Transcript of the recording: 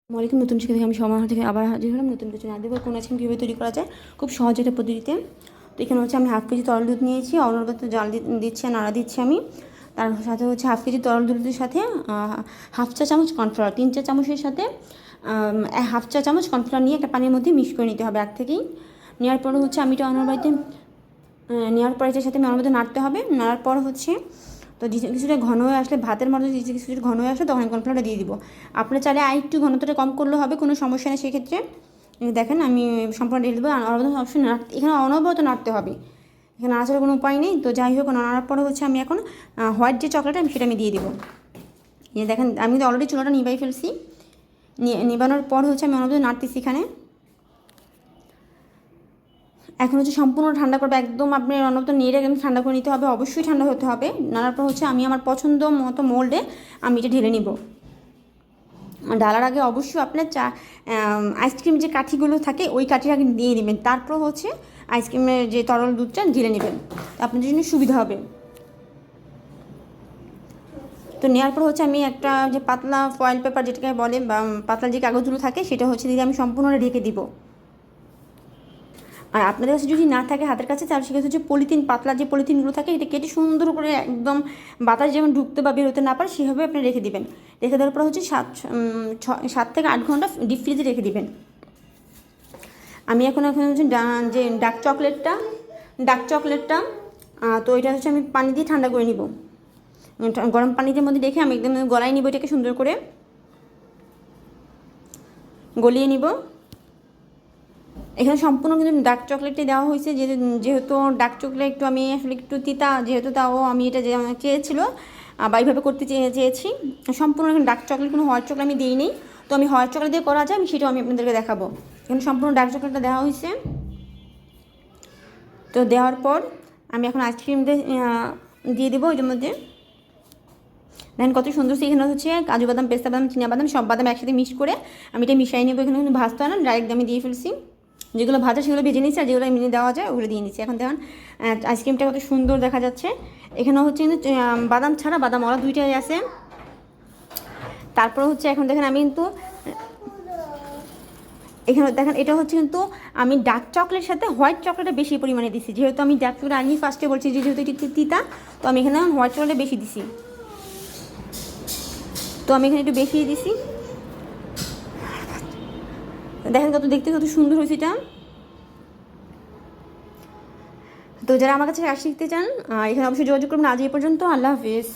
আসসালামু নতুন শিক্ষা থেকে আমি সমাজ থেকে আবার হাজির হলাম নতুন কিছু না দেবো কোন আইসক্রিম কীভাবে তৈরি করা যায় খুব সহজ একটা পদ্ধতিতে। তো এখানে হচ্ছে আমি 1/2 কেজি তরল দুধ নিয়েছি, অনবরত জাল দিচ্ছি নাড়া দিচ্ছি আমি। তার সাথে হচ্ছে 1/2 কেজি তরল দুধের সাথে 1/2 চা চামচ কর্নফ্লাওয়ার, 3 চা চামচের সাথে 1/2 চা চামচ কর্নফ্লাওয়ার নিয়ে একটা পানির মধ্যে মিক্স করে নিতে হবে আগ থেকেই। নেওয়ার পরে হচ্ছে আমি এটা অনবরত নেওয়ার পরে এটার সাথে আমি অনবরত নাড়তে হবে। নাড়ার পর হচ্ছে তো কিছুটা ঘন হয়ে আসলে ভাতের মধ্যে কিছুটা ঘন হয়ে আসলে তখন কর্নফ্লাওয়ারটা দিয়ে দিব। আপনারা চাইলে আর একটু ঘনত্বটা কম করলেও হবে, কোনো সমস্যা নেই সেক্ষেত্রে। দেখেন আমি সম্পূর্ণ দিয়ে দেবো। অনবরত অবশ্যই এখানে অনবরত নাড়তে হবে, এখানে নাড়াচাড়ার কোনো উপায় নেই। তো যাই হোক নাড়ার পরে হচ্ছে আমি এখন হোয়াইট যে চকলেট আমি সেটা আমি দিয়ে দিব। দেখেন আমি কিন্তু অলরেডি চুলাটা নিবাই ফেলছি। নিবানোর পর হচ্ছে আমি অনবরত নাড়তেছি এখানে। এখন হচ্ছে সম্পূর্ণ ঠান্ডা করবে, একদম আপনি অনবরত নেড়ে একদম ঠান্ডা করে নিতে হবে, অবশ্যই ঠান্ডা হতে হবে। নাড়ার পর হচ্ছে আমি আমার পছন্দ মতো মোল্ডে আমি এটা ঢেলে নিব। ডালার আগে অবশ্যই আপনার আইসক্রিম যে কাঠিগুলো থাকে ওই কাঠি আগে দিয়ে নেবেন, তারপর হচ্ছে আইসক্রিমের যে তরল দুধটা ঢেলে নেবেন, আপনাদের জন্য সুবিধা হবে। তো নেওয়ার পর হচ্ছে আমি একটা যে পাতলা ফয়েল পেপার যেটাকে বলে বা পাতলা যে কাগজগুলো থাকে সেটা হচ্ছে দিয়ে আমি সম্পূর্ণ ঢেকে দিব। আর আপনাদের কাছে যদি না থাকে হাতের কাছে, তাহলে সেক্ষেত্রে হচ্ছে পলিথিন, পাতলা যে পলিথিনগুলো থাকে এটা কেটে সুন্দর করে একদম বাতাস যেমন ঢুকতে বা বের হতে না পারে সেভাবে আপনি রেখে দিবেন। রেখে দেওয়ার পর হচ্ছে 7 থেকে 8 ঘন্টা ডিপ ফ্রিজে রেখে দিবেন। আমি এখন হচ্ছে যে ডার্ক চকলেটটা তো এটা হচ্ছে আমি পানি দিয়ে ঠান্ডা করে নিব। গরম পানির মধ্যে রেখে আমি একদম গলায় নিব, এটাকে সুন্দর করে গলিয়ে নিব। এখানে সম্পূর্ণ কিন্তু ডার্ক চকলেটই দেওয়া হয়েছে, যেহেতু ডার্ক চকলেট একটু আমি আসলে একটু তিতা, যেহেতু তাও আমি এটা যে চেয়েছিল বা এইভাবে করতে চেয়েছি। সম্পূর্ণ এখন ডার্ক চকলেট, কোনো হোয়াইট চকলেট আমি দিই নেই। তো আমি হোয়াইট চকলেট দিয়ে করা যায় আমি সেটাও আমি আপনাদেরকে দেখাবো। এখানে সম্পূর্ণ ডার্ক চকলেটটা দেওয়া হয়েছে। তো দেওয়ার পর আমি এখন আইসক্রিম দিয়ে দেবো এটার মধ্যে। দেখেন কত সুন্দর। এখানে হচ্ছে কাজু বাদাম, পেস্তা বাদাম, চিনা বাদাম সব বাদাম একসাথে মিক্স করে আমি এটা মিশিয়ে নেবো। এখানে কিন্তু ভাজতে হয় না, ডাইরেক্ট আমি দিয়ে ফেলছি। যেগুলো ভাজা সেগুলো ভেজে নিচ্ছি, আর যেগুলো এমনি দেওয়া যায় ওগুলো দিয়ে নিচ্ছি। এখন দেখুন আইসক্রিমটা কত সুন্দর দেখা যাচ্ছে। এখানে হচ্ছে কিন্তু বাদাম ছাড়া বাদাম ওরা দুইটাই আছে। তারপর হচ্ছে এখন দেখেন আমি কিন্তু এখানে দেখেন এটা হচ্ছে কিন্তু আমি ডার্ক চকলেটের সাথে হোয়াইট চকলেটটা বেশি পরিমাণে দিছি, যেহেতু আমি ডার্ক চকলেট আমি ফার্স্টে বলছি যেহেতু একটু তিতা, তো আমি এখানে হোয়াইট চকলেটটা বেশি দিছি। তো আমি এখানে একটু বেশি দিছি। দেখেন কত দেখতে কত সুন্দর হয়েছে এটা। তো যারা আমার কাছে কাজ শিখতে চান এখানে অবশ্যই যোগাযোগ করবেন। আজ এই পর্যন্ত, আল্লাহ হাফিজ।